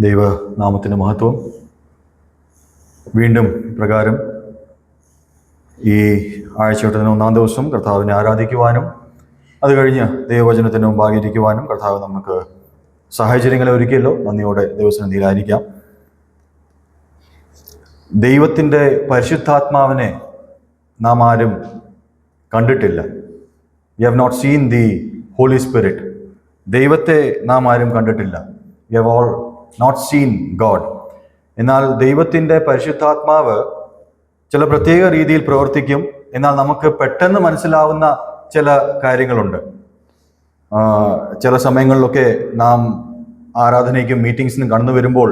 ദൈവനാമത്തിൻ്റെ മഹത്വം. വീണ്ടും പ്രകാരം ഈ ആഴ്ചവട്ടത്തിന് 1-ാം ദിവസം കർത്താവിനെ ആരാധിക്കുവാനും അത് കഴിഞ്ഞ് ദൈവവചനത്തിന് മുമ്പാകിരിക്കുവാനും കർത്താവ് നമുക്ക് സാഹചര്യങ്ങളെ ഒരുക്കിയല്ലോ. നന്ദിയോടെ ദൈവസന്നിധിയിലായിരിക്കാം. ദൈവത്തിൻ്റെ പരിശുദ്ധാത്മാവിനെ നാം ആരും കണ്ടിട്ടില്ല. We have not seen the Holy Spirit. ദൈവത്തെ നാം ആരും കണ്ടിട്ടില്ല. We have all not seen God. എന്നാൽ ദൈവത്തിൻ്റെ പരിശുദ്ധാത്മാവ് ചില പ്രത്യേക രീതിയിൽ പ്രവർത്തിക്കും. എന്നാൽ നമുക്ക് പെട്ടെന്ന് മനസ്സിലാവുന്ന ചില കാര്യങ്ങളുണ്ട്. ചില സമയങ്ങളിലൊക്കെ നാം ആരാധനയ്ക്കും മീറ്റിംഗ്സിനും കടന്നു വരുമ്പോൾ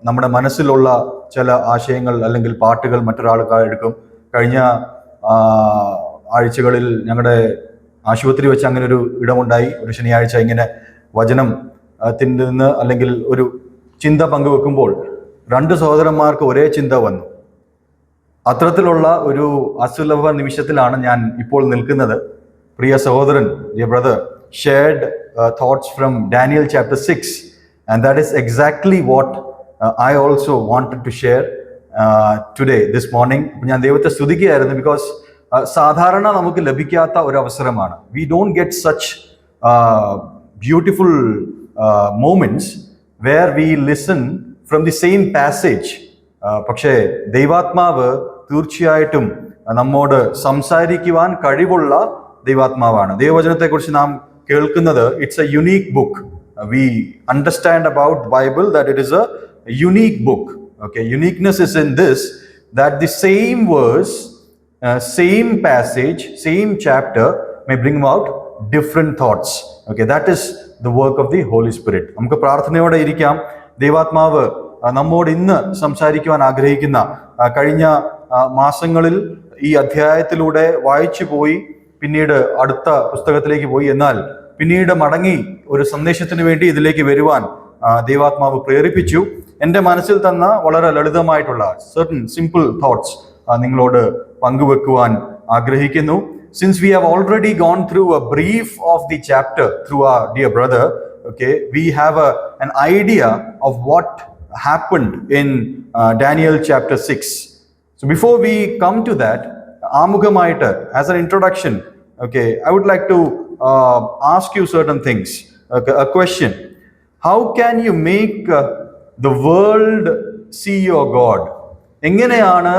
നമ്മുടെ മനസ്സിലുള്ള ചില ആശയങ്ങൾ അല്ലെങ്കിൽ പാട്ടുകൾ മറ്റൊരാൾക്കാർ എടുക്കും. കഴിഞ്ഞ ആഴ്ചകളിൽ ഞങ്ങളുടെ ആശുപത്രി വെച്ച് അങ്ങനെ ഒരു ഇടമുണ്ടായി. ഒരു ശനിയാഴ്ച ഇങ്ങനെ വചനം നിന്ന് അല്ലെങ്കിൽ ഒരു ചിന്ത പങ്കുവെക്കുമ്പോൾ 2 സഹോദരന്മാർക്ക് ഒരേ ചിന്ത വന്നു. അത്തരത്തിലുള്ള ഒരു അസുലഭ നിമിഷത്തിലാണ് ഞാൻ ഇപ്പോൾ നിൽക്കുന്നത്. പ്രിയ സഹോദരൻ, dear brother, shared thoughts from Daniel chapter 6 and that is exactly what I also wanted to share today, this morning. ഞാൻ ദൈവത്തെ സ്തുതിക്കുകയായിരുന്നു. ബിക്കോസ് സാധാരണ നമുക്ക് ലഭിക്കാത്ത ഒരു അവസരമാണ്. We don't get such beautiful moments where we listen from the same passage. പക്ഷേ ദൈവാത്മാവ് തീർച്ചയായിട്ടും നമ്മോട് സംസാരിക്കുവാൻ കഴിവുള്ള ദൈവാത്മാവാണ്. ദൈവവചനത്തെക്കുറിച്ച് നാം കേൾക്കുന്നത് it's A unique book. We understand about the Bible that it is a unique book. Okay, uniqueness is in this, that the same verse, same passage, same chapter may bring out different thoughts. Okay, that is the work of the Holy Spirit. നമുക്ക് പ്രാർത്ഥനയോടെ ഇരിക്കാം. ദൈവാത്മാവ് നമ്മോട് ഇന്ന് സംസാരിക്കുവാൻ ആഗ്രഹിക്കുന്ന കഴിഞ്ഞ മാസങ്ങളിൽ ഈ അധ്യായത്തിലൂടെ വായിച്ചു പോയി, പിന്നീട് അടുത്ത പുസ്തകത്തിലേക്ക് പോയി, എന്നാൽ പിന്നീട് മടങ്ങി ഒരു സന്ദേശത്തിന് വേണ്ടി ഇതിലേക്ക് വരുവാൻ ദൈവാത്മാവ് പ്രേരിപ്പിച്ചു. എൻ്റെ മനസ്സിൽ തന്ന വളരെ ലളിതമായിട്ടുള്ള certain simple thoughts നിങ്ങളോട് പങ്കുവെക്കുവാൻ ആഗ്രഹിക്കുന്നു. Since we have already gone through a brief of the chapter through our dear brother, okay, we have an idea of what happened in Daniel chapter 6. So before we come to that, ആമുഖമായിട്ട് as an introduction, okay, I would like to ask you certain things. Okay, a question. How can you make the world see your God? എങ്ങനെയാണ്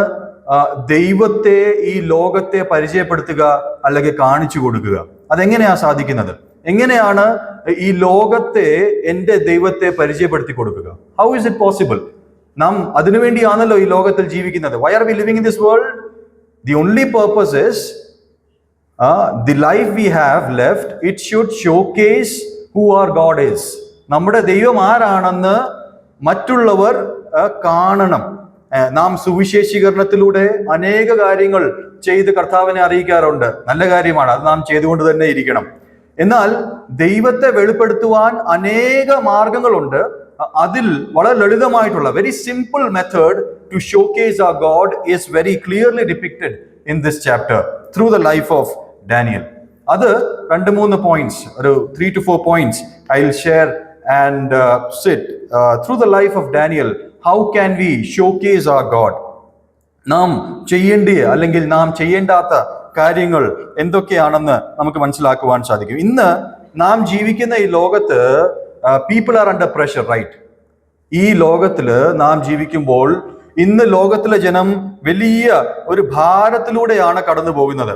ദൈവത്തെ ഈ ലോകത്തെ പരിചയപ്പെടുത്തുക അല്ലെങ്കിൽ കാണിച്ചു കൊടുക്കുക? അതെങ്ങനെയാ സാധിക്കുന്നത്? എങ്ങനെയാണ് ഈ ലോകത്തെ എൻ്റെ ദൈവത്തെ പരിചയപ്പെടുത്തി കൊടുക്കുക? How is it possible? നാം അതിനുവേണ്ടിയാണല്ലോ ഈ ലോകത്തിൽ ജീവിക്കുന്നത്. Why are we living in this world? The only purpose is the life we have left, it should showcase who our God is. നമ്മുടെ ദൈവം ആരാണെന്ന് മറ്റുള്ളവർ കാണണം. നാം സുവിശേഷീകരണത്തിലൂടെ അനേക കാര്യങ്ങൾ ചെയ്ത് കർത്താവിനെ അറിയിക്കാറുണ്ട്. നല്ല കാര്യമാണ്, അത് നാം ചെയ്തുകൊണ്ട് തന്നെ ഇരിക്കണം. എന്നാൽ ദൈവത്തെ വെളിപ്പെടുത്തുവാൻ അനേക മാർഗങ്ങളുണ്ട്. അതിൽ വളരെ ലളിതമായിട്ടുള്ള very simple method to showcase our God is very clearly depicted in this chapter through the life of Daniel. അത് 2-3 points, ഒരു 3 to 4 points I'll share and sit through the life of Daniel. How can we showcase our God? നാം ചെയ്യേണ്ടിയ അല്ലെങ്കിൽ നാം ചെയ്യേണ്ടാത്ത കാര്യങ്ങൾ എന്തൊക്കെയാണെന്ന് നമുക്ക് മനസ്സിലാക്കുവാൻ സാധിക്കും. ഇന്ന് നാം ജീവിക്കുന്ന ഈ ലോകത്ത് people are under pressure, right? ഈ ലോകത്തില് നാം ജീവിക്കുമ്പോൾ ഇന്ന് ലോകത്തിലെ ജനം വലിയ ഒരു ഭാരത്തിലൂടെയാണ് കടന്നു പോകുന്നത്.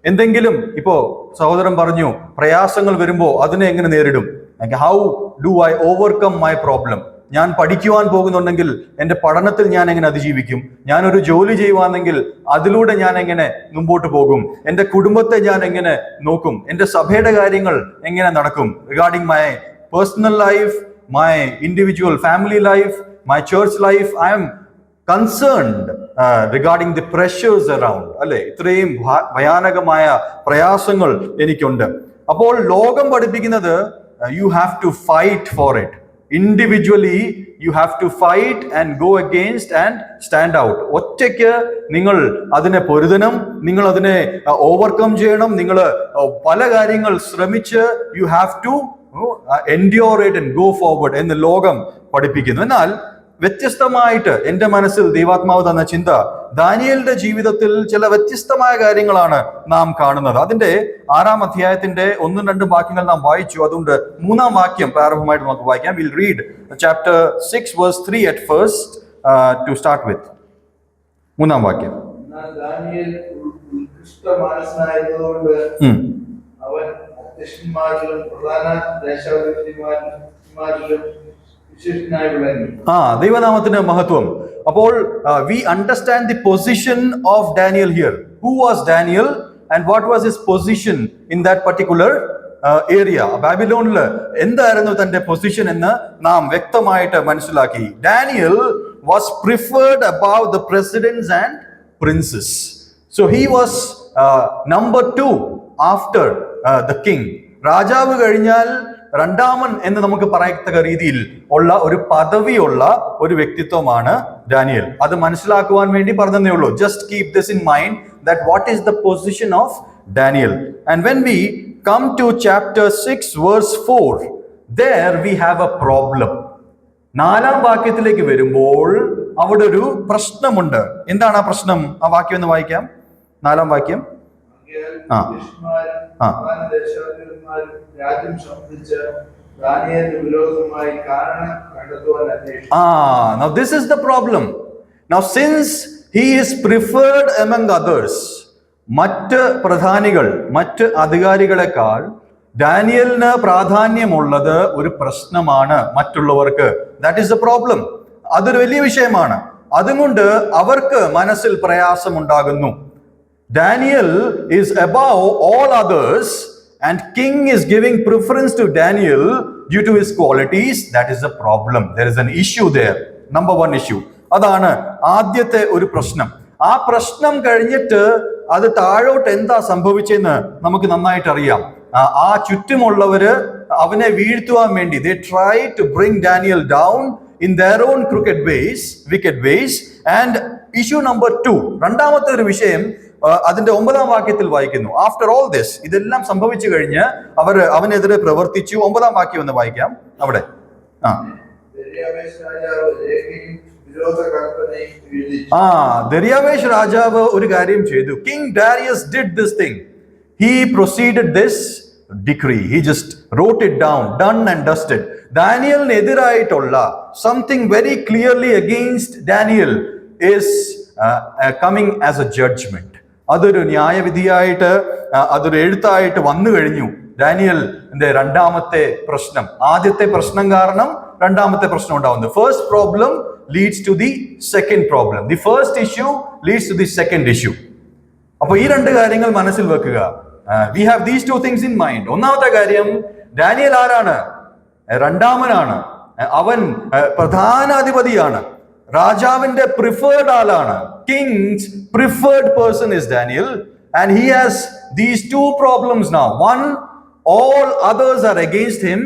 എന്തെങ്കിലും ഇപ്പോ സഹോദരൻ പറഞ്ഞു, പ്രയാസങ്ങൾ വരുമ്പോൾ അതിനെ എങ്ങനെ നേരിടും? How do I overcome my problem? ഞാൻ പഠിക്കുവാൻ പോകുന്നുണ്ടെങ്കിൽ എൻ്റെ പഠനത്തിൽ ഞാൻ എങ്ങനെ അതിജീവിക്കും? ഞാനൊരു ജോലി ചെയ്യുവാണെങ്കിൽ അതിലൂടെ ഞാൻ എങ്ങനെ മുമ്പോട്ട് പോകും? എൻ്റെ കുടുംബത്തെ ഞാൻ എങ്ങനെ നോക്കും? എൻ്റെ സഭയുടെ കാര്യങ്ങൾ എങ്ങനെ നടക്കും? Regarding my personal life, my individual family life, my church life, I am concerned regarding the pressures around. അല്ലെ, ഇത്രയും ഭയാനകമായ പ്രയാസങ്ങൾ എനിക്കുണ്ട്. അപ്പോൾ ലോകം പഠിപ്പിക്കുന്നത് you have to fight for it. Individually you have to fight and go against and stand out. ഒറ്റയ്ക്ക് നിങ്ങൾ അതിനെ പൊരുതണം, നിങ്ങൾ അതിനെ ഓവർകം ചെയ്യണം, നിങ്ങൾ പല കാര്യങ്ങൾ ശ്രമിച്ച് you have to endure it and go forward എന്ന് ലോകം പഠിപ്പിക്കുന്നു. എന്നാൽ വ്യത്യസ്തമായിട്ട് എൻ്റെ മനസ്സിൽ ദൈവാത്മാവ് തന്ന ചിന്ത, ദാനിയേലിന്റെ ജീവിതത്തിൽ ചില വ്യത്യസ്തമായ കാര്യങ്ങളാണ് നാം കാണുന്നത്. അതിന്റെ 6-ാം അധ്യായത്തിന്റെ 1-2 വാക്യങ്ങൾ നാം വായിച്ചു. അതുകൊണ്ട് 3-ാം വാക്യം പ്രാരംഭമായിട്ട് നമുക്ക് വായിക്കാം. Will read chapter 6 verse 3 at first to start with. 3-ാം വാക്യം. ദാനിയേൽ ഉത്കൃഷ്ടമാനസനായതുകൊണ്ട് അവൻ അധ്യക്ഷന്മാരിലും പ്രധാന ദേശാധിപതിമാരിലും ദൈവനാമത്തിന് മഹത്വം. അപ്പോൾ we understand the position of Daniel here. Who was Daniel and what was his position in that particular area? ബാബിലോണിൽ എന്തായിരുന്നു തന്റെ പൊസിഷൻ എന്ന് നാം വ്യക്തമായിട്ട് മനസ്സിലാക്കി. Daniel was preferred above the presidents and princes. So he was number 2 after the king. രാജാവ് കഴിഞ്ഞാൽ രണ്ടാമൻ എന്ന് നമുക്ക് പറയത്തക്ക രീതിയിൽ ഉള്ള ഒരു പദവിയുള്ള ഒരു വ്യക്തിത്വമാണ് ഡാനിയൽ. അത് മനസ്സിലാക്കുവാൻ വേണ്ടി പറഞ്ഞതേ ഉള്ളൂ. Just keep this in mind that what is the position of Daniel. And when we come to chapter 6 verse 4, there we have a problem. 4-ാം വാക്യത്തിലേക്ക് വരുമ്പോൾ അവിടെ ഒരു പ്രശ്നമുണ്ട്. എന്താണ് ആ പ്രശ്നം? ആ വാക്യം ഒന്ന് വായിക്കാം. 4-ാം വാക്യം. രാജ്യം സംബന്ധിച്ച് ദാനിയേലിന് വിരോധമായി കാരണം കണ്ടെത്തുവാൻ അന്വേഷിച്ചു. Now this is the problem. Now since he is preferred among others, മറ്റ് പ്രധാനികൾ, മറ്റ് അധികാരികളെക്കാൾ ഡാനിയലിന് പ്രാധാന്യമുള്ളത് ഒരു പ്രശ്നമാണ് മറ്റുള്ളവർക്ക്. That is A problem. അതൊരു വലിയ വിഷയമാണ്. അതുകൊണ്ട് അവർക്ക് മനസ്സിൽ പ്രയാസമുണ്ടാകുന്നു. Daniel is above all others and king is giving preference to Daniel due to his qualities. That is a problem. There is an issue there. Number 1 issue. അതാണ് ആദ്യത്തെ ഒരു പ്രശ്നം. ആ പ്രശ്നം കഴിഞ്ഞിട്ട് അത് താഴോട്ട് എന്താ സംഭവിച്ചെന്ന് നമുക്ക് നന്നായിട്ട് അറിയാം. ആ ചുറ്റുമുള്ളവര് അവനെ വീഴ്ത്തുവാൻ വേണ്ടി they try to bring Daniel down in their own crooked ways, wicked ways. And issue number 2, രണ്ടാമത്തെ ഒരു വിഷയം അതിന്റെ 9-ാം വാക്യത്തിൽ വായിക്കുന്നു. ആഫ്റ്റർ ഓൾ ദിസ്, ഇതെല്ലാം സംഭവിച്ചു കഴിഞ്ഞ് അവനെതിരെ പ്രവർത്തിച്ചു. 9-ാം വാക്യം ഒന്ന് വായിക്കാം അവിടെ. ദരിയാവേശ് രാജാവ് ഒരു കാര്യം ചെയ്തു. King Darius did this thing. He proceeded this decree. He just wrote it down, done and dusted. ദാനിയലിനെതിരായിട്ടുള്ള something very clearly against Daniel is coming as a judgment. അതൊരു ന്യായവിധിയായിട്ട്, അതൊരു എഴുത്തായിട്ട് വന്നു കഴിഞ്ഞു. ഡാനിയലിന്റെ രണ്ടാമത്തെ പ്രശ്നം, ആദ്യത്തെ പ്രശ്നം കാരണം രണ്ടാമത്തെ പ്രശ്നം ഉണ്ടാവുന്നു. First problem leads to the second problem. The first issue leads to the second issue. അപ്പൊ ഈ രണ്ട് കാര്യങ്ങൾ മനസ്സിൽ വെക്കുക. We have these 2 things in mind. ഒന്നാമത്തെ കാര്യം, ഡാനിയൽ ആരാണ്? രണ്ടാമനാണ്. അവൻ പ്രധാനാധിപതിയാണ്. രാജാവിന്റെ പ്രിഫേർഡ് ആളാണ്. King's preferred person is Daniel, and he has these 2 problems now. One, all others are against him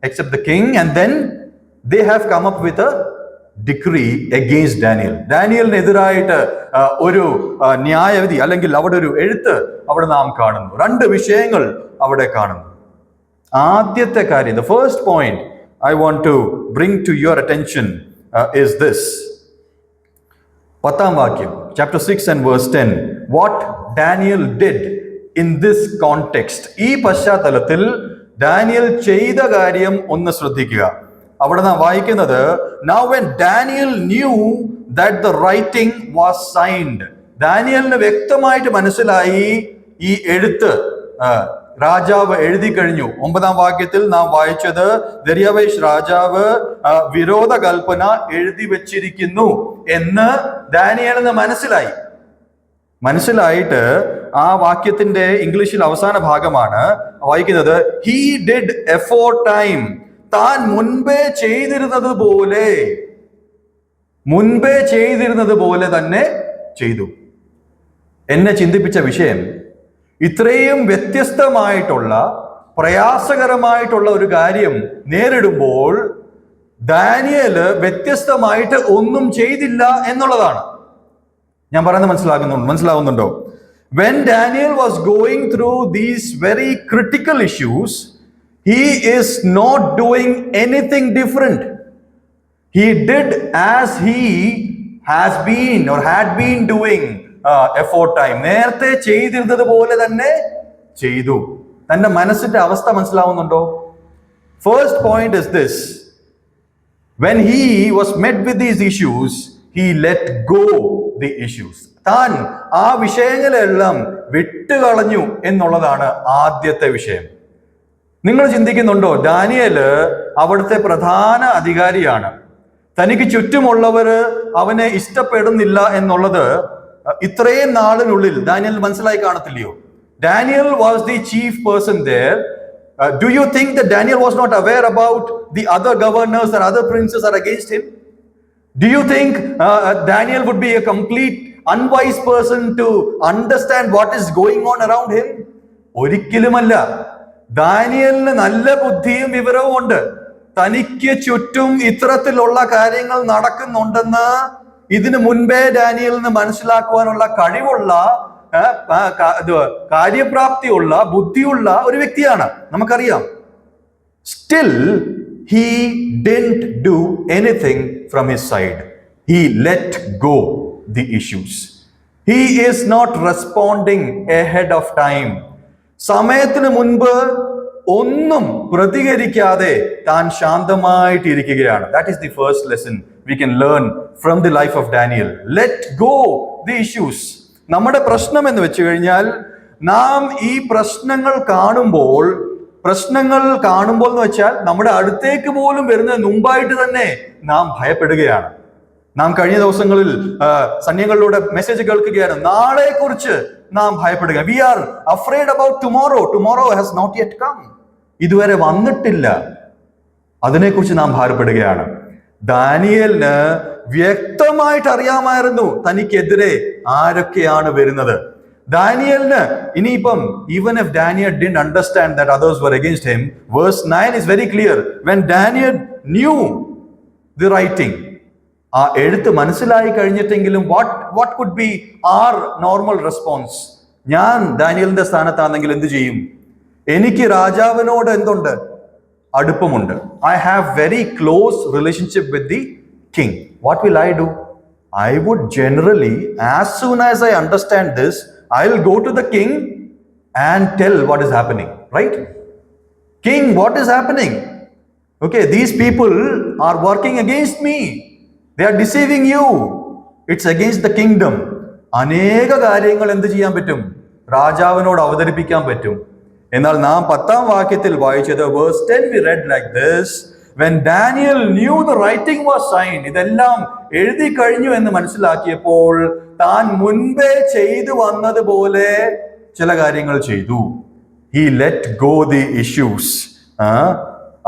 except the king, and then they have come up with a decree against Daniel. ഡാനിയലിനെതിരായിട്ട് ഒരു ന്യായവിധി അല്ലെങ്കിൽ അവിടെ ഒരു എഴുത്ത് അവിടെ നാം കാണുന്നു. 2 വിഷയങ്ങൾ അവിടെ കാണുന്നു. ആദ്യത്തെ കാര്യം, the first point I want to bring to your attention is this. 10-ാം വാക്യം, chapter 6 and verse 10. What Daniel did in this context. ഈ പശ്ചാത്തലത്തിൽ ഡാനിയൽ ചെയ്ത കാര്യം ഒന്ന് ശ്രദ്ധിക്കുക. അവിടെ നാം വായിക്കുന്നത്, now when Daniel knew that the writing was signed. ദാനിയലിന് വ്യക്തമായിട്ട് മനസ്സിലായി ഈ എഴുത്ത് രാജാവ് എഴുതി കഴിഞ്ഞു. 9-ാം വാക്യത്തിൽ നാം വായിച്ചത്, ദരിയാവേശ് രാജാവ് വിരോധ കൽപ്പന എഴുതി വെച്ചിരിക്കുന്നു എന്ന് ദാനിയേലിന് മനസ്സിലായിട്ട് ആ വാക്യത്തിന്റെ ഇംഗ്ലീഷിൽ അവസാന ഭാഗമാണ് വായിക്കുന്നത്, he did aforetime. താൻ മുൻപേ ചെയ്തിരുന്നത് പോലെ തന്നെ ചെയ്തു. എന്നെ ചിന്തിപ്പിച്ച വിഷയം, ഇത്രയും വ്യത്യസ്തമായിട്ടുള്ള പ്രയാസകരമായിട്ടുള്ള ഒരു കാര്യം നേരിടുമ്പോൾ ദാനിയേല് വ്യത്യസ്തമായിട്ട് ഒന്നും ചെയ്തില്ല എന്നുള്ളതാണ്. ഞാൻ പറയുന്നത് മനസ്സിലാവുന്നുണ്ടോ? When Daniel was going through these very critical issues, He is not doing anything different. He did as he has been or had been doing aforetime. നേരത്തെ ചെയ്തിരുന്നത് പോലെ തന്നെ ചെയ്തു. തന്റെ മനസ്സിന്റെ അവസ്ഥ മനസ്സിലാവുന്നുണ്ടോ? First point is this: when he was met with these issues, he let go the issues. താൻ ആ വിഷയങ്ങളെല്ലാം വിട്ടുകളഞ്ഞു എന്നുള്ളതാണ് ആദ്യത്തെ വിഷയം. നിങ്ങൾ ചിന്തിക്കുന്നുണ്ടോ, ദാനിയേല് അവിടുത്തെ പ്രധാന അധികാരിയാണ്, തനിക്ക് ചുറ്റുമുള്ളവര് അവനെ ഇഷ്ടപ്പെടുന്നില്ല എന്നുള്ളത് ഇത്രയും നാളിനുള്ളിൽ ദാനിയേൽ മനസ്സിലായി കാണത്തില്ലയോ? Daniel was the chief person there. Do you think that Daniel was not aware about the other governors or other princes are against him? Do you think Daniel would be a complete unwise person to understand what is going on around him? ഒരിക്കലുമല്ല. ദാനിയേലിന് നല്ല ബുദ്ധിയും വിവരവും ഉണ്ട്. തനിക്ക് ചുറ്റും ഇത്തരത്തിലുള്ള കാര്യങ്ങൾ നടക്കുന്നുണ്ടെന്ന് ഇതിനു മുൻപേ ഡാനിയേലിന് മനസ്സിലാക്കുവാനുള്ള കഴിവുള്ള കാര്യപ്രാപ്തിയുള്ള ബുദ്ധിയുള്ള ഒരു വ്യക്തിയാണ്, നമുക്കറിയാം. Still, he didn't do anything from his side. He let go the issues. He is not responding ahead of time. സമയത്തിന് മുൻപ് ഒന്നും പ്രതികരിക്കാതെ താൻ ശാന്തമായിട്ടിരിക്കുകയാണ്. That is the first lesson we can learn from the life of Daniel. Let go the issues. നമ്മുടെ പ്രശ്നം എന്ന് വെച്ച് കഴിഞ്ഞാൽ, നാം ഈ പ്രശ്നങ്ങൾ കാണുമ്പോൾ എന്ന് വെച്ചാൽ നമ്മുടെ അടുത്തേക്ക് പോലും വരുന്നതിന് മുമ്പായിട്ട് തന്നെ നാം ഭയപ്പെടുകയാണ്. നാം കഴിഞ്ഞ ദിവസങ്ങളിൽ സന്യങ്ങളിലൂടെ മെസ്സേജ് കേൾക്കുകയാണ്, നാളെ കുറിച്ച് നാം ഭയപ്പെടുക. We are afraid about tomorrow has not yet come. ഇതുവരെ വന്നിട്ടില്ല, അതിനെക്കുറിച്ച് നാം ഭാരപ്പെടുകയാണ്. ദാനിയേലിന് വ്യക്തമായിട്ട് അറിയാമായിരുന്നു തനിക്കെതിരെ ആരൊക്കെയാണ് വരുന്നത്. ദാനിയേലിന് ഇനിയിപ്പം, even if Daniel didn't understand that others were against him, verse 9 is very clear. When Daniel knew the writing, ആ എഴുത്ത് മനസ്സിലായി കഴിഞ്ഞിട്ടെങ്കിലും what could be our normal response? ഞാൻ ദാനിയേലിന്റെ സ്ഥാനത്താണെങ്കിൽ എന്ത് ചെയ്യും? എനിക്ക് രാജാവിനോട് എന്തുണ്ട്? അടുപ്പമുണ്ട്. I have very close relationship with the king. What will I do? I would generally, as soon as I understand this, I'll go to the king and tell what is happening, right? King, what is happening? Okay, these people are working against me. They are deceiving you. It's against the kingdom. അനേക കാര്യങ്ങൾ എന്ത് ചെയ്യാൻ പറ്റും? രാജാവിനോട് അവതരിപ്പിക്കാൻ പറ്റും. എന്നാൽ നാം 10ാം വാക്യത്തിൽ വായിച്ചത്, verse 10 we read like this: when Daniel knew the writing was signed, ഇതെല്ലാം എഴുതി കഴിഞ്ഞു എന്ന് മനസ്സിലാക്കിയപ്പോൾ താൻ മുൻപേ ചെയ്തു വന്നതുപോലെ ചില കാര്യങ്ങൾ ചെയ്തു. He let go the issues.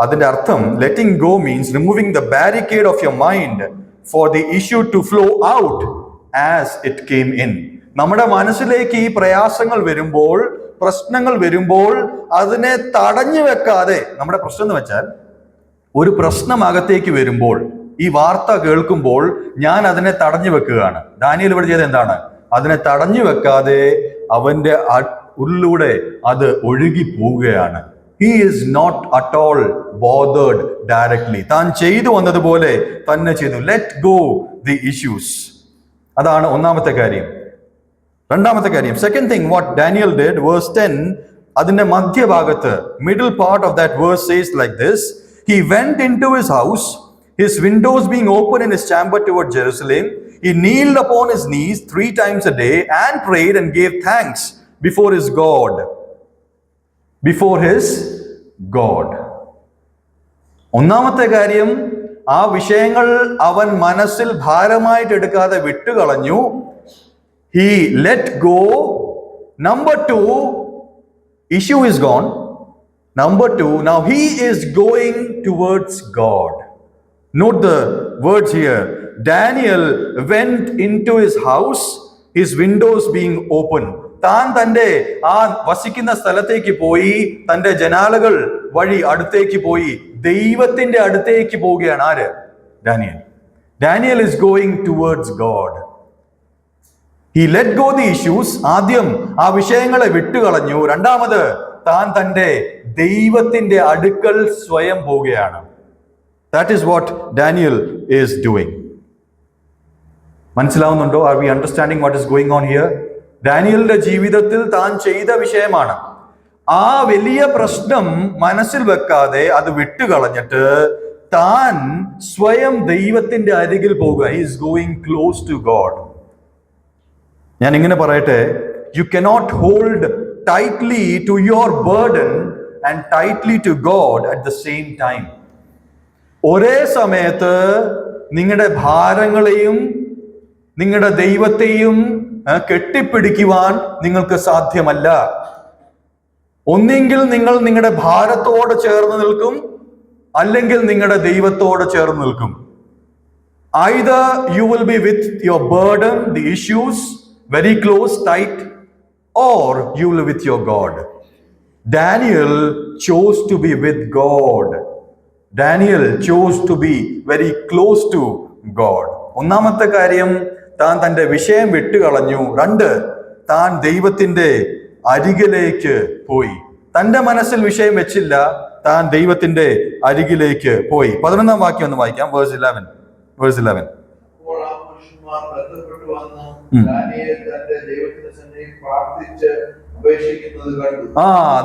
അതിന്റെ അർത്ഥം, letting go means removing the barricade of your mind for the issue to flow out as it came in. നമ്മുടെ മനസ്സിലേക്ക് ഈ പ്രയാസങ്ങൾ വരുമ്പോൾ, പ്രശ്നങ്ങൾ വരുമ്പോൾ അതിനെ തടഞ്ഞു വെക്കാതെ, നമ്മുടെ പ്രശ്നം എന്ന് വെച്ചാൽ ഒരു പ്രശ്നം അകത്തേക്ക് വരുമ്പോൾ, ഈ വാർത്ത കേൾക്കുമ്പോൾ ഞാൻ അതിനെ തടഞ്ഞു വെക്കുകയാണ്. ദാനിയേൽ ഇവിടെ ചെയ്തത് എന്താണ്? അതിനെ തടഞ്ഞു വെക്കാതെ അവന്റെ ഉള്ളിലൂടെ അത് ഒഴുകി പോവുകയാണ്. He is not at all bothered directly. താൻ ചെയ്തു വന്നതുപോലെ തന്നെ ചെയ്തു. Let go the issues. അതാണ് ഒന്നാമത്തെ കാര്യം. രണ്ടാമത്തെ കാര്യം, second thing what Daniel did, verse 10, അതിന്റെ മധ്യഭാഗത്ത്, middle part of that verse says like this: he went into his house, his windows being open in his chamber toward Jerusalem. He kneeled upon his knees 3 times a day and prayed and gave thanks before his God. ഒന്നാമത്തെ കാര്യം, ആ വിഷയങ്ങൾ അവൻ മനസ്സിൽ ഭാരമായിട്ട് എടുക്കാതെ വിട്ടുകളഞ്ഞു. He let go. Number 2, issue is gone. Number 2, now he is going towards God. Note the words here. Daniel went into his house, his windows being open. താൻ തന്റെ ആ വസിക്കുന്ന സ്ഥലത്തേക്ക് പോയി, തന്റെ ജനാലകൾ വഴി അടുത്തേക്ക് പോയി, ദൈവത്തിന്റെ അടുത്തേക്ക് പോവുകയാണ്. ആര്? Daniel. Daniel is going towards God. He let go the issues. ആദ്യം ആ വിഷയങ്ങളെ വിട്ടുകളഞ്ഞു. രണ്ടാമത് താൻ തന്റെ ദൈവത്തിന്റെ അടുക്കൽ സ്വയം പോവുകയാണ്. That is what Daniel is doing. മനസ്സിലാവുന്നുണ്ടോ? Are we understanding what is going on here? ഡാനിയലിന്റെ ജീവിതത്തിൽ താൻ ചെയ്ത വിഷയമാണ്. ആ വലിയ പ്രശ്നം മനസ്സിൽ വെക്കാതെ അത് വിട്ടുകളഞ്ഞിട്ട് താൻ സ്വയം ദൈവത്തിന്റെ അരികിൽ പോകുക. He is going close to God. ഞാൻ ഇങ്ങനെ പറയട്ടെ, you cannot hold tightly to your burden and tightly to God at the same time. ഒരേ സമയത്ത് നിങ്ങളുടെ ഭാരങ്ങളെയും നിങ്ങളുടെ ദൈവത്തെയും കെട്ടിപ്പിടിക്കുവാൻ നിങ്ങൾക്ക് സാധ്യമല്ല. ഒന്നെങ്കിൽ നിങ്ങൾ നിങ്ങളുടെ ഭാരത്തോട് ചേർന്ന് നിൽക്കും, അല്ലെങ്കിൽ നിങ്ങളുടെ ദൈവത്തോട് ചേർന്ന് നിൽക്കും. Either you will be with your burden, the issues, very close, tight, or you will be with your God. Daniel chose to be with God. Daniel chose to be very close to God. ഒന്നാമത്തെ കാര്യം, താൻ തന്റെ വിഷയം വിട്ടുകളഞ്ഞു. 2, താൻ ദൈവത്തിന്റെ അരികിലേക്ക് പോയി. തന്റെ മനസ്സിൽ വിഷയം വെച്ചില്ല, താൻ ദൈവത്തിന്റെ അരികിലേക്ക് പോയി. 11-ാം വാക്യം ഒന്ന് വായിക്കാം. വേഴ്സ് 11. അപ്പോൾ ആ പുരുഷന്മാർ ബന്ധപ്പെട്ടു വന്ന് ദാനിയേൽ തന്റെ ദൈവത്തിന്റെ സന്നിധിയിൽ പ്രാർത്ഥിച്ച് അപേക്ഷിക്കുന്നത് കണ്ടു.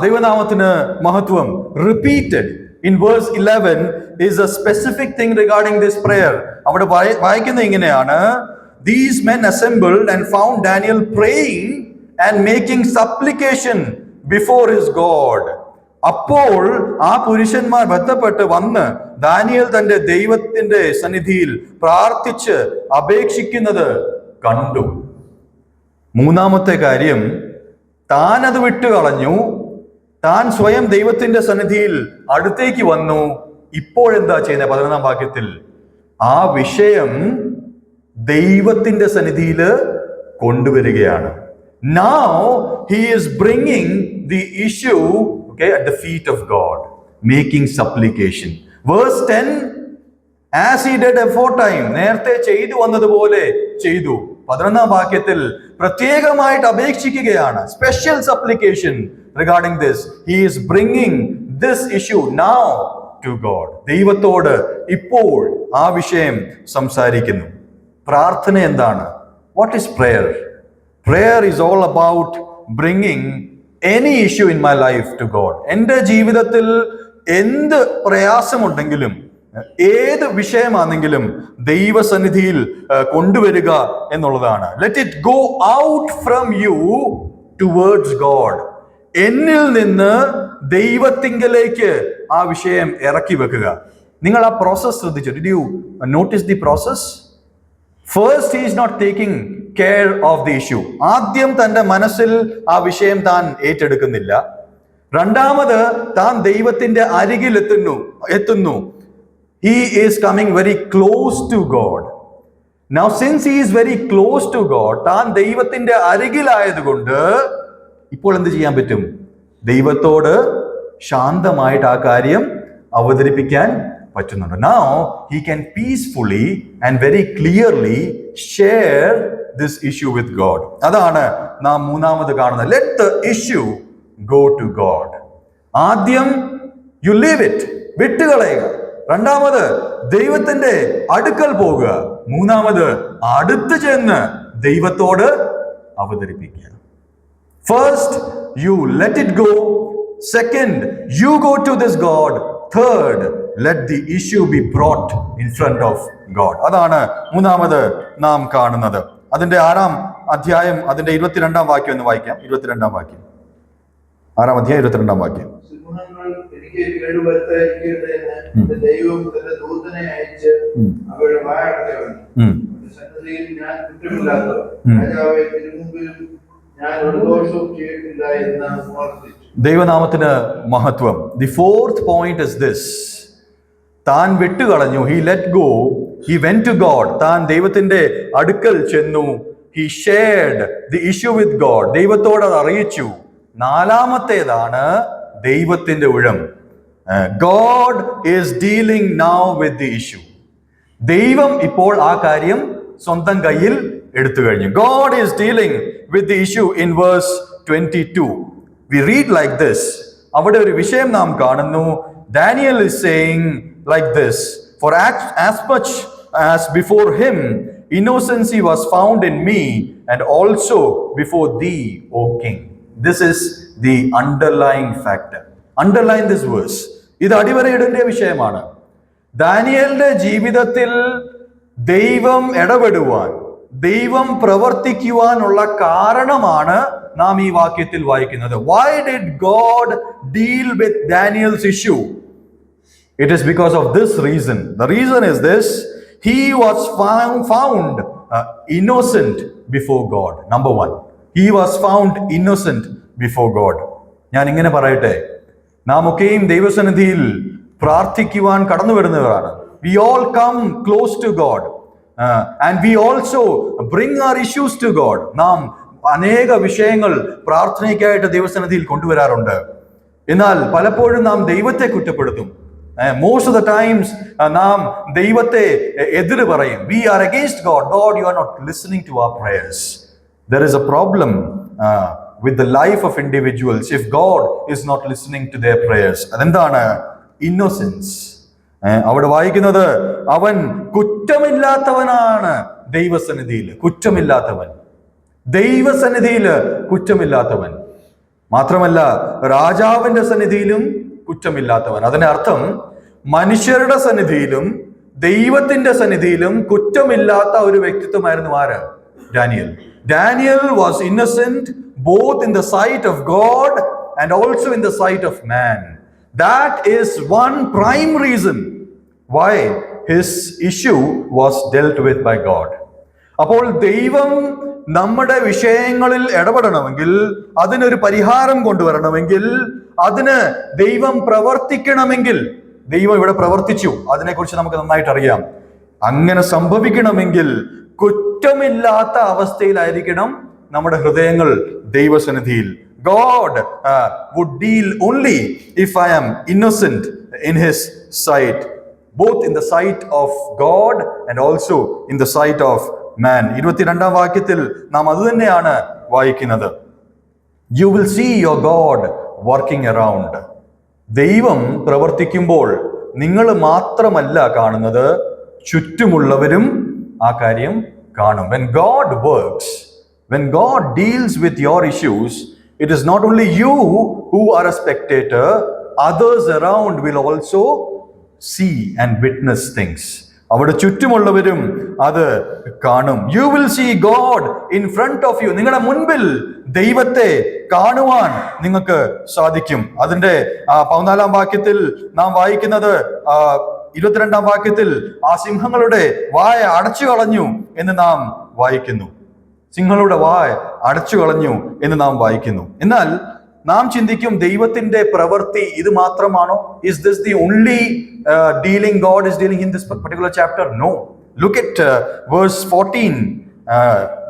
ദൈവനാമത്തിന് മഹത്വം. Repeated in verse 11 is a specific thing regarding this prayer. അവിടെ വായിക്കുന്നത് ഇങ്ങനെയാണ്: These men assembled and found Daniel praying and making supplication before his God. അപ്പോൾ ആ പുരുഷന്മാർ ബന്ധപ്പെട്ട് വന്ന് ദാനിയേൽ തന്റെ ദൈവത്തിന്റെ സന്നിധിയിൽ പ്രാർത്ഥിച്ച് അപേക്ഷിക്കുന്നത് കണ്ടു. 3-ാമത്തെ കാര്യം, താൻ അത് വിട്ടുകളഞ്ഞു. താൻ സ്വയം ദൈവത്തിന്റെ സന്നിധിയിൽ അടുത്തേക്ക് വന്നു. ഇപ്പോഴെന്താ ചെയ്യുന്നത്? 11-ാം വാക്യത്തിൽ ആ വിഷയം ദൈവത്തിന്റെ സന്നിധിയിൽ കൊണ്ടുവരികയാണ്. Now he is bringing the issue, at the feet of God, making supplication. Verse 10, as he did aforetime, നേരത്തെ ചെയ്തു വന്നതുപോലെ ചെയ്തു. 11-ാം വാക്യത്തിൽ പ്രത്യേകമായിട്ട് അപേക്ഷിക്കുകയാണ്. Special supplication regarding this. He is bringing this issue now to God. ദൈവത്തോട് ഇപ്പോൾ ആ വിഷയം സംസാരിക്കുന്നു. പ്രാർത്ഥന എന്താണ്? What is prayer? Prayer is all about bringing any issue in my life to God. എൻ്റെ ജീവിതത്തിൽ എന്ത് പ്രയാസമുണ്ടെങ്കിലും ഏത് വിഷയമാണെങ്കിലും ദൈവസന്നിധിയിൽ കൊണ്ടുവരിക എന്നുള്ളതാണ്. Let it go out from you towards God. എന്നിൽ നിന്ന് ദൈവത്തിങ്കലേക്ക് ആ വിഷയം ഇറക്കി വെക്കുക. നിങ്ങൾ ആ പ്രോസസ് ശ്രദ്ധിച്ചു? Did you notice the process? First, he is not taking care of the issue. ആദ്യം തന്റെ മനസ്സിൽ ആ വിഷയം താൻ ഏറ്റെടുക്കുന്നില്ല. 2ാമത്, താൻ ദൈവത്തിന്റെ അരികിൽ എത്തുന്നു. He is coming very close to God. Now, since he is very close to God, താൻ ദൈവത്തിന്റെ അരികിലായതുകൊണ്ട് ഇപ്പോൾ എന്ത് ചെയ്യാൻ പറ്റും? ദൈവത്തോട് ശാന്തമായിട്ട് ആ കാര്യം അവതരിപ്പിക്കാൻ പറ്റുന്നുണ്ട്. Now he can peacefully and very clearly share this issue with God. അതാണ് നാം 3ാമത് കാണുന്നത്. Let the issue go to God. ആദ്യം you leave it, വിട്ടുകളയുക. 2ാമത് ദൈവത്തിന്റെ അടുക്കൽ പോകുക. 3ാമത് അടുത്ത് ചെന്ന് ദൈവത്തോട് അവതരിപ്പിക്കുക. First, you let it go. Second, you go to this God. Third, let the issue be brought in front of God. അതാണ് 3ാമത് നാം കാണുന്നത്. അതിന്റെ 6-ാം അധ്യായം അതിന്റെ 22-ാം വാക്യം ഒന്ന് വായിക്കാം. 22-ാം വാക്യം, 6-ാം അധ്യായം 22-ാം വാക്യം. എനിക്ക് കേടുവരുത്താതിരിക്കട്ടെ എന്ന് ദൈവം തന്റെ ദൂതനെ അയച്ച് അവരുടെ വായടച്ചു. സന്നിധിയിൽ ഞാൻ കുറ്റമില്ലാത്തവൻ, രാജാവേ തിരുമുമ്പിലും ഞാൻ ഒരു ദോഷവും ചെയ്തിട്ടില്ല എന്ന് ഉണർത്തിച്ചു. ദൈവനാമത്തിന് മഹത്വം. The 4th point is this. താൻ വിട്ടുകളഞ്ഞു. He let go. He went to God. താൻ ദൈവത്തിന്റെ അടുക്കൽ ചെന്നു. He shared the issue with God. ദൈവത്തോട് അത് അറിയിച്ചു. 4ാമത്തേതാണ് ദൈവത്തിന്റെ ഊഴം. God is dealing now with the issue. ദൈവം ഇപ്പോൾ ആ കാര്യം സ്വന്തം കയ്യിൽ എടുത്തു കഴിഞ്ഞു. God is dealing with the issue in verse 22. We read like this: അവിടെ ഒരു വിഷയം നാം കാണുന്നു. Daniel is saying like this, for as much as before him innocency was found in me, and also before thee, O king. This is the underlying factor. Underline this verse. ഇത് അടിവരയിടേണ്ട വിഷയമാണ്. ദാനിയേലിന്റെ ജീവിതത്തിൽ ദൈവം ഇടപെടുവാൻ, ദൈവം പ്രവർത്തിക്കുവാനുള്ള കാരണമാണ് നാം ഈ വാക്യത്തിൽ വായിക്കുന്നത്. Why did God deal with Daniel's issue? It is because of this reason. The reason is this: he was found innocent before God. Number one, he was found innocent before God. ഞാൻ ഇങ്ങനെ പറയട്ടെ, നാം ഒക്കെയും ദൈവസന്നിധിയിൽ പ്രാർത്ഥിക്കുവാൻ കടന്നു വരുന്നവരാണ്. We all come close to God, and we also bring our issues to God. നാം അനേക വിഷയങ്ങൾ പ്രാർത്ഥനയ്ക്കായിട്ട് ദൈവസന്നിധിയിൽ കൊണ്ടുവരാറുണ്ട്. എന്നാൽ പലപ്പോഴും നാം ദൈവത്തെ കുറ്റപ്പെടുത്തും. Most of the times നാം ദൈവത്തെ എതിര് പറയും. We are against God. God, you are not listening to our prayers. There is a problem with the life of individuals if God is not listening to their prayers. അതെന്താണ്? Innocence. അവിടെ വായിക്കുന്നത്, അവൻ കുറ്റമില്ലാത്തവനാണ് ദൈവസന്നിധിയിൽ. കുറ്റമില്ലാത്തവൻ, ദൈവസന്നിധിയിൽ കുറ്റമില്ലാത്തവൻ. മാത്രമല്ല രാജാവിന്റെ സന്നിധിയിലും കുറ്റമില്ലാത്തവൻ. അതിന്റെ അർത്ഥം മനുഷ്യരുടെ സന്നിധിയിലും ദൈവത്തിന്റെ സന്നിധിയിലും കുറ്റമില്ലാത്ത ഒരു വ്യക്തിത്വമായിരുന്നു ആര്? Daniel. Daniel was innocent both in the sight of God and also in the sight of man. That is one prime reason why his issue was dealt with by God. അപ്പോൾ ദൈവം നമ്മുടെ വിഷയങ്ങളിൽ ഇടപെടണമെങ്കിൽ, അതിനൊരു പരിഹാരം കൊണ്ടുവരണമെങ്കിൽ, അതിന് ദൈവം പ്രവർത്തിക്കണമെങ്കിൽ, ദൈവം ഇവിടെ പ്രവർത്തിച്ചു, അതിനെക്കുറിച്ച് നമുക്ക് നന്നായിട്ട് അറിയാം. അങ്ങനെ സംഭവിക്കണമെങ്കിൽ കുറ്റമില്ലാത്ത അവസ്ഥയിലായിരിക്കണം നമ്മുടെ ഹൃദയങ്ങൾ ദൈവസന്നിധിയിൽ. God would deal only if I am innocent in his sight, both in the sight of God and also in the sight of man. 22-ാം വാക്യത്തിൽ നാം അത് തന്നെയാണ് വായിക്കുന്നത്. You will see your God working around. ദൈവം പ്രവർത്തിക്കുമ്പോൾ നിങ്ങൾ മാത്രമല്ല കാണുന്നത്, ചുറ്റുമുള്ളവരും ആ കാര്യം കാണും. When God works, when God deals with your issues, it is not only you who are a spectator, others around will also see and witness things. അവിടെ ചുറ്റുമുള്ളവരും അത് കാണും. You will see God in front of you. നിങ്ങളുടെ മുൻപിൽ ദൈവത്തെ കാണുവാൻ നിങ്ങൾക്ക് സാധിക്കും. അതിന്റെ 14-ാം വാക്യത്തിൽ നാം വായിക്കുന്നത്, 22-ാം വാക്യത്തിൽ ആ സിംഹങ്ങളുടെ വായ അടച്ചു കളഞ്ഞു എന്ന് നാം വായിക്കുന്നു. സിംഹങ്ങളുടെ വായ അടച്ചു കളഞ്ഞു എന്ന് നാം വായിക്കുന്നു. എന്നാൽ നാം ചിന്തിക്കും, ദൈവത്തിന്റെ പ്രവൃത്തി ഇത് മാത്രമാണോ? Is this the only dealing God is dealing in this particular chapter? No. Look at verse 14.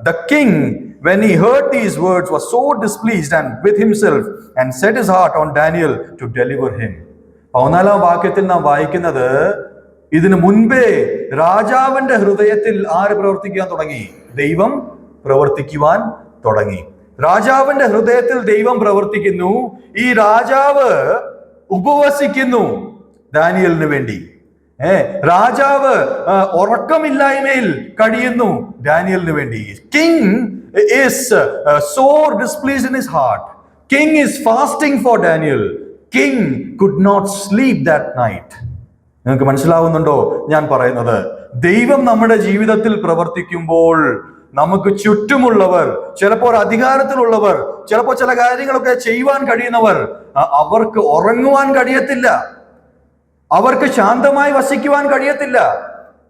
The king, when he heard these words, was so displeased and with himself and set his heart on Daniel to deliver him. 14-ാം വാക്യത്തിൽ നാം വായിക്കുന്നത്, ഇതിനു മുൻപേ രാജാവിന്റെ ഹൃദയത്തിൽ ആര് പ്രവർത്തിക്കാൻ തുടങ്ങി? ദൈവം പ്രവർത്തിക്കുവാൻ തുടങ്ങി. രാജാവിന്റെ ഹൃദയത്തിൽ ദൈവം പ്രവർത്തിക്കുന്നു. ഈ രാജാവ് ഉപവസിക്കുന്നു ദാനിയേലിന് വേണ്ടി. രാജാവ് ഉറക്കമില്ലായ്മയിൽ കഴിയുന്നു ദാനിയേലിന് വേണ്ടി. King is sore displeased in his heart. King is fasting for Daniel. King could not sleep that night. നിങ്ങൾക്ക് മനസ്സിലാവുന്നുണ്ടോ ഞാൻ പറയുന്നത്? ദൈവം നമ്മുടെ ജീവിതത്തിൽ പ്രവർത്തിക്കുമ്പോൾ നമുക്ക് ചുറ്റുമുള്ളവർ, ചിലപ്പോൾ അധികാരത്തിലുള്ളവർ, ചിലപ്പോൾ ചില കാര്യങ്ങളൊക്കെ ചെയ്യുവാൻ കഴിയുന്നവർ, അവർക്ക് ഉറങ്ങുവാൻ കഴിയത്തില്ല, അവർക്ക് ശാന്തമായി വസിക്കുവാൻ കഴിയത്തില്ല.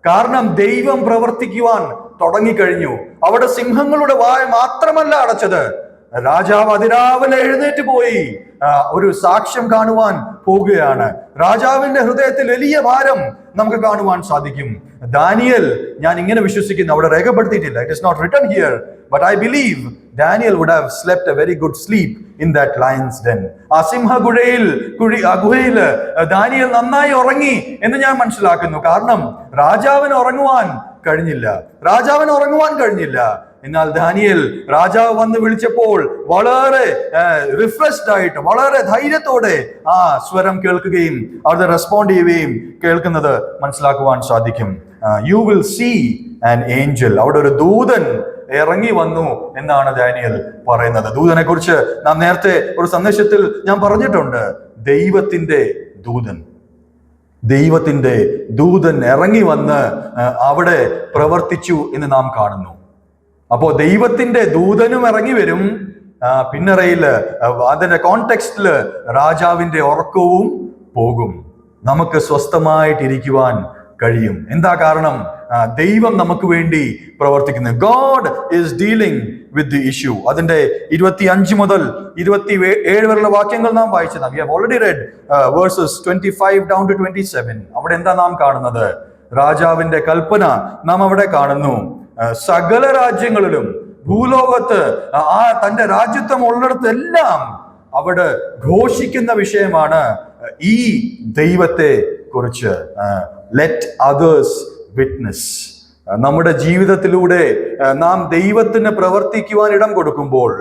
കാരണം ദൈവം പ്രവർത്തിക്കുവാൻ തുടങ്ങിക്കഴിഞ്ഞു. അവിടെ സിംഹങ്ങളുടെ വായ മാത്രമല്ല അടച്ചത്, രാജാവ് അതിരാവിലെ എഴുന്നേറ്റ് പോയി ഒരു സാക്ഷ്യം കാണുവാൻ പോകുകയാണ്. രാജാവിന്റെ ഹൃദയത്തിൽ വലിയ ഭാരം നമുക്ക് കാണുവാൻ സാധിക്കും. ദാനിയേൽ, ഞാൻ ഇങ്ങനെ വിശ്വസിക്കുന്നു, അവിടെ രേഖപ്പെടുത്തിയിട്ടില്ല, it is not written here, but I believe Daniel would have slept a very good sleep in that lion's den. ആ സിംഹഗുഹയിൽ ദാനിയേൽ നന്നായി ഉറങ്ങി എന്ന് ഞാൻ മനസ്സിലാക്കുന്നു. കാരണം രാജാവിന് ഉറങ്ങുവാൻ കഴിഞ്ഞില്ല. എന്നാൽ ദാനിയേൽ രാജാവ് വന്ന് വിളിച്ചപ്പോൾ വളരെ റിഫ്രഷ്ഡ് ആയിട്ട്, വളരെ ധൈര്യത്തോടെ ആ സ്വരം കേൾക്കുകയും അവിടെ റെസ്പോണ്ട് ചെയ്യുകയും കേൾക്കുന്നത് മനസ്സിലാക്കുവാൻ സാധിക്കും. You will see an angel, അവിടെ ഒരു ദൂതൻ ഇറങ്ങി വന്നു എന്നാണ് ദാനിയേൽ പറയുന്നത്. ദൂതനെ കുറിച്ച് നാം നേരത്തെ ഒരു സന്ദേശത്തിൽ ഞാൻ പറഞ്ഞിട്ടുണ്ട്. ദൈവത്തിന്റെ ദൂതൻ ഇറങ്ങി വന്ന് അവിടെ പ്രവർത്തിച്ചു എന്ന് നാം കാണുന്നു. അപ്പോ ദൈവത്തിന്റെ ദൂതനും ഇറങ്ങി വരും. പിന്നറയില് അതിന്റെ കോണ്ടെക്സ്റ്റില് രാജാവിന്റെ ഉറക്കവും പോകും. നമുക്ക് സ്വസ്ഥമായിട്ടിരിക്കുവാൻ കഴിയും. എന്താ കാരണം? ദൈവം നമുക്ക് വേണ്ടി പ്രവർത്തിക്കുന്നു. God is dealing with the issue. അതിന്റെ 25 മുതൽ 27 വരെയുള്ള വാക്യങ്ങൾ നാം വായിച്ചതാണ്. We have already read verses 25 down to 27. അവിടെ എന്താ നാം കാണുന്നത്? രാജാവിന്റെ കൽപ്പന നാം അവിടെ കാണുന്നു. സകല രാജ്യങ്ങളിലും ഭൂലോകത്ത് തന്റെ രാജ്യത്വം ഉള്ളിടത്തെല്ലാം അവിടെ ഘോഷിക്കുന്ന വിഷയമാണ് ഈ ദൈവത്തെ കുറിച്ച്. Let others witness. നമ്മുടെ ജീവിതത്തിലൂടെ നാം ദൈവത്തിന് പ്രവർത്തിക്കുവാൻ ഇടം കൊടുക്കുമ്പോൾ,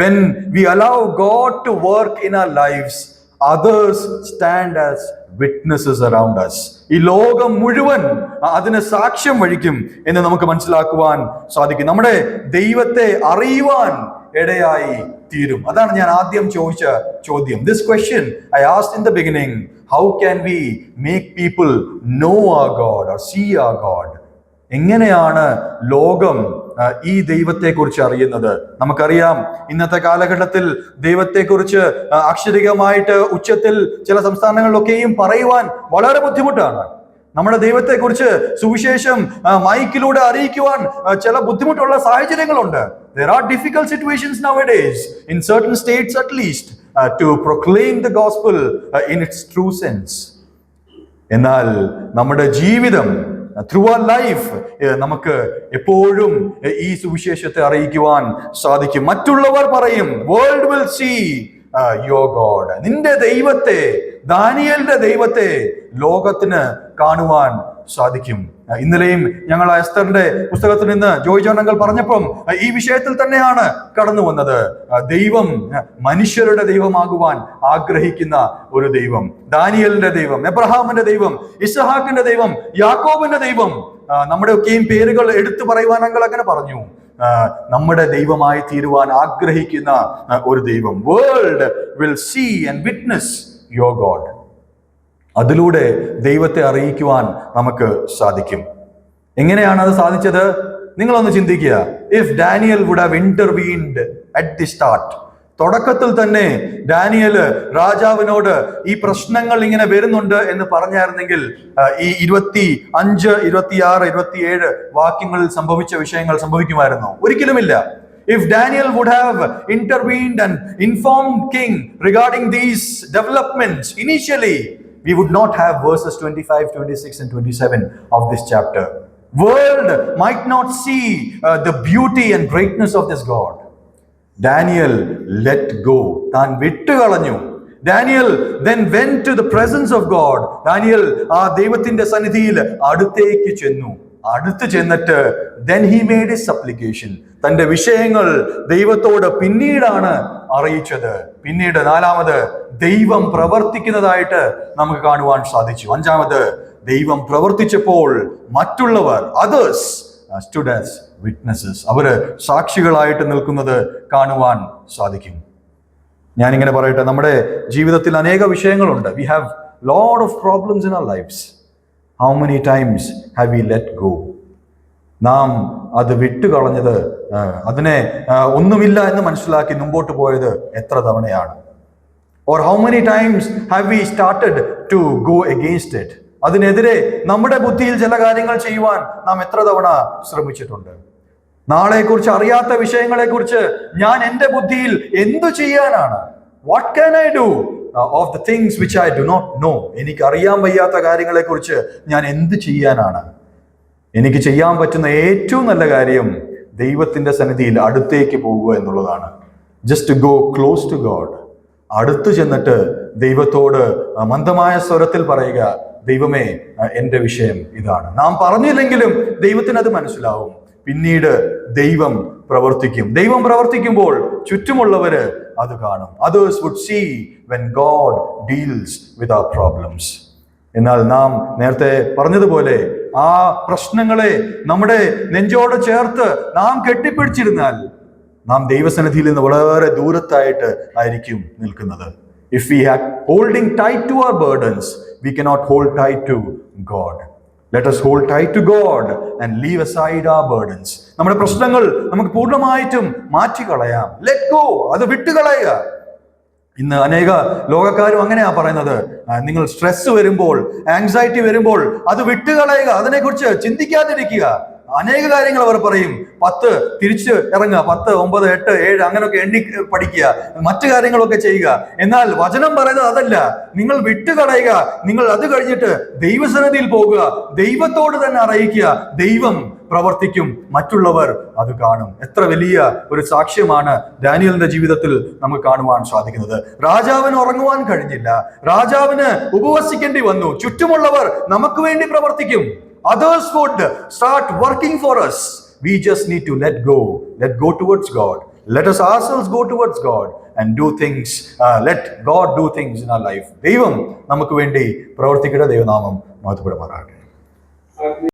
when we allow God to work in our lives, others stand as witnesses around us. ഈ ലോകം മുഴുവൻ അതിന് സാക്ഷ്യം വഹിക്കും എന്ന് നമുക്ക് മനസ്സിലാക്കുവാൻ സാധിക്കും. നമ്മുടെ ദൈവത്തെ അറിയുവാൻ ഇടയായി തീരും. അതാണ് ഞാൻ ആദ്യം ചോദിച്ച ചോദ്യം. This question I asked in the beginning, how can we make people know our God or see our God? എങ്ങനെയാണ് ലോകം ഈ ദൈവത്തെക്കുറിച്ച് അറിയുന്നത്? നമുക്കറിയാം, ഇന്നത്തെ കാലഘട്ടത്തിൽ ദൈവത്തെക്കുറിച്ച് അക്ഷരികമായിട്ട് ഉച്ചത്തിൽ ചില സംസ്ഥാനങ്ങളിലൊക്കെയും പറയുവാൻ വളരെ ബുദ്ധിമുട്ടാണ്. നമ്മുടെ ദൈവത്തെക്കുറിച്ച് സുവിശേഷം മൈക്കിലൂടെ അറിയിക്കുവാൻ ചില ബുദ്ധിമുട്ടുള്ള സാഹചര്യങ്ങളുണ്ട്. There are difficult situations nowadays, in certain states at least, to proclaim the gospel in its true sense. എന്നാൽ നമ്മുടെ ജീവിതം, through our life, നമുക്ക് എപ്പോഴും ഈ സുവിശേഷത്തെ അറിയിക്കുവാൻ സാധിക്കും. മറ്റുള്ളവർ പറയും, world will see your God. നിന്റെ ദൈവത്തെ, ദാനിയേലിന്റെ ദൈവത്തെ ലോകത്തിന് കാണുവാൻ സാധിക്കും. ഇന്നലെയും ഞങ്ങൾ എസ്തറിന്റെ പുസ്തകത്തിൽ നിന്ന് ജോയ് ജോൺ അങ്കിൾ പറഞ്ഞപ്പം ഈ വിഷയത്തിൽ തന്നെയാണ് കടന്നു വന്നത്. ദൈവം മനുഷ്യരുടെ ദൈവമാകുവാൻ ആഗ്രഹിക്കുന്ന ഒരു ദൈവം. ദാനിയേലിന്റെ ദൈവം, എബ്രഹാമിന്റെ ദൈവം, ഇസ്ഹാക്കിന്റെ ദൈവം, യാക്കോബിന്റെ ദൈവം, നമ്മുടെ ഒക്കെയും പേരുകൾ എടുത്തു പറയുവാൻ അങ്കിൾ അങ്ങനെ പറഞ്ഞു. നമ്മുടെ ദൈവമായി തീരുവാൻ ആഗ്രഹിക്കുന്ന ഒരു ദൈവം. World will see and witness your God. അതിലൂടെ ദൈവത്തെ അറിയിക്കുവാൻ നമുക്ക് സാധിക്കും. എങ്ങനെയാണ് അത് സാധിച്ചത്? നിങ്ങളൊന്ന് ചിന്തിക്കുക. If Daniel would have intervened at the start, തുടക്കത്തിൽ തന്നെ ഡാനിയൽ രാജാവിനോട് ഈ പ്രശ്നങ്ങൾ ഇങ്ങനെ വരുന്നുണ്ട് എന്ന് പറഞ്ഞായിരുന്നെങ്കിൽ ഈ 25, 26, 27 വാക്യങ്ങളിൽ സംഭവിച്ച വിഷയങ്ങൾ സംഭവിക്കുമായിരുന്നു? ഒരിക്കലുമില്ല. If Daniel would have intervened and informed king regarding these developments initially, we would not have verses 25, 26 and 27 of this chapter. World might not see the beauty and greatness of this God. Daniel let go. താൻ വിട്ടുകളഞ്ഞു. Daniel then went to the presence of God. Daniel ആ ദൈവത്തിന്റെ സന്നിധിയിൽ അടുത്തേക്ക് ചെന്നു. അടുത്ത് ചെന്നിട്ട് then he made his supplication. തന്റെ വിഷയങ്ങൾ ദൈവത്തോട് പിന്നീടാണ് അറിയിച്ചത്. പിന്നീട് നാലാമത് ദൈവം പ്രവർത്തിക്കുന്നതായിട്ട് നമുക്ക് കാണുവാൻ സാധിച്ചു. അഞ്ചാമത് ദൈവം പ്രവർത്തിച്ചപ്പോൾ മറ്റുള്ളവർ, others stood as witnesses. അവര് സാക്ഷികളായിട്ട് നിൽക്കുന്നത് കാണുവാൻ സാധിക്കും. ഞാനിങ്ങനെ പറയട്ടെ, നമ്മുടെ ജീവിതത്തിൽ അനേക വിഷയങ്ങളുണ്ട്. We have lot of problems in our lives. How many times have we let go? നാം അത് വിട്ടുകളഞ്ഞത്, അതിനെ ഒന്നുമില്ല എന്ന് മനസ്സിലാക്കി മുമ്പോട്ട് പോയത് എത്ര തവണയാണ്? Or how many times have we started to go against it? അതിനെതിരെ നമ്മുടെ ബുദ്ധിയിൽ ചില കാര്യങ്ങൾ ചെയ്യുവാൻ നാം എത്ര തവണ ശ്രമിച്ചിട്ടുണ്ട്? നാളെക്കുറിച്ച് അറിയാത്ത വിഷയങ്ങളെക്കുറിച്ച് ഞാൻ എൻ്റെ ബുദ്ധിയിൽ എന്തു ചെയ്യാനാണ്? What can I do of the things which I do not know? എനിക്ക് അറിയാൻ വയ്യാത്ത കാര്യങ്ങളെക്കുറിച്ച് ഞാൻ എന്ത് ചെയ്യാനാണ്? എനിക്ക് ചെയ്യാൻ പറ്റുന്ന ഏറ്റവും നല്ല കാര്യം ദൈവത്തിന്റെ സന്നിധിയിൽ അടുത്തേക്ക് പോകുക എന്നുള്ളതാണ്. Just go close to God. അടുത്തു ചെന്നിട്ട് ദൈവത്തോട് മന്ദമായ സ്വരത്തിൽ പറയുക, ദൈവമേ, എൻ്റെ വിഷയം ഇതാണ്. നാം പറഞ്ഞില്ലെങ്കിലും ദൈവത്തിന് അത് മനസ്സിലാവും. പിന്നീട് ദൈവം പ്രവർത്തിക്കും. ദൈവം പ്രവർത്തിക്കുമ്പോൾ ചുറ്റുമുള്ളവര് അത് കാണും. Others would see when God deals with our problems. എന്നാൽ നാം നേരത്തെ പറഞ്ഞതുപോലെ ആ പ്രശ്നങ്ങളെ നമ്മുടെ നെഞ്ചോട് ചേർത്ത് നാം കെട്ടിപ്പിടിച്ചിരുന്നാൽ നാം ദൈവസന്നിധിയിൽ നിന്ന് വളരെ ദൂരത്തായിട്ട് ആയിരിക്കും നിൽക്കുന്നത്. If we are holding tight to our burdens, we cannot hold tight to God. Let us hold tight to God and leave aside our burdens. നമ്മുടെ പ്രശ്നങ്ങൾ നമുക്ക് പൂർണ്ണമായിട്ടും മാറ്റിക്കളയാം. Let go. അത് വിട്ടുകളയുക. ഇന്ന് അനേക ലോകക്കാരും അങ്ങനെയാ പറയുന്നത്. നിങ്ങൾ സ്ട്രെസ് വരുമ്പോൾ, ആങ്സൈറ്റി വരുമ്പോൾ അത് വിട്ടുകളയുക, അതിനെക്കുറിച്ച് ചിന്തിക്കാതിരിക്കുക. അനേക കാര്യങ്ങൾ അവർ പറയും. 10 തിരിച്ച് ഇറങ്ങുക, 10, 9, 8, 7 അങ്ങനെയൊക്കെ എണ്ണി പഠിക്കുക, മറ്റു കാര്യങ്ങളൊക്കെ ചെയ്യുക. എന്നാൽ വചനം പറയുന്നത് അതല്ല. നിങ്ങൾ വിട്ടുകളയുക. നിങ്ങൾ അത് കഴിഞ്ഞിട്ട് ദൈവസന്നിധിയിൽ പോകുക, ദൈവത്തോട് തന്നെ അറിയിക്കുക. ദൈവം പ്രവർത്തിക്കും, മറ്റുള്ളവർ അത് കാണും. എത്ര വലിയ ഒരു സാക്ഷ്യമാണ് ദാനിയേലിന്റെ ജീവിതത്തിൽ നമുക്ക് കാണുവാൻ സാധിക്കുന്നത്. രാജാവിന് ഉറങ്ങുവാൻ കഴിഞ്ഞില്ല, രാജാവിന് ഉപവസിക്കേണ്ടി വന്നു. ചുറ്റുമുള്ളവർ നമുക്ക് വേണ്ടി പ്രവർത്തിക്കും. Others would start working for us. We just need to let go towards God. Let us ourselves go towards God and do things. Let God do things in our life. ദൈവം നമുക്ക് വേണ്ടി പ്രവർത്തിക്കട്ടെ. ദൈവനാമം മഹത്വപ്പെടുമാറാകട്ടെ.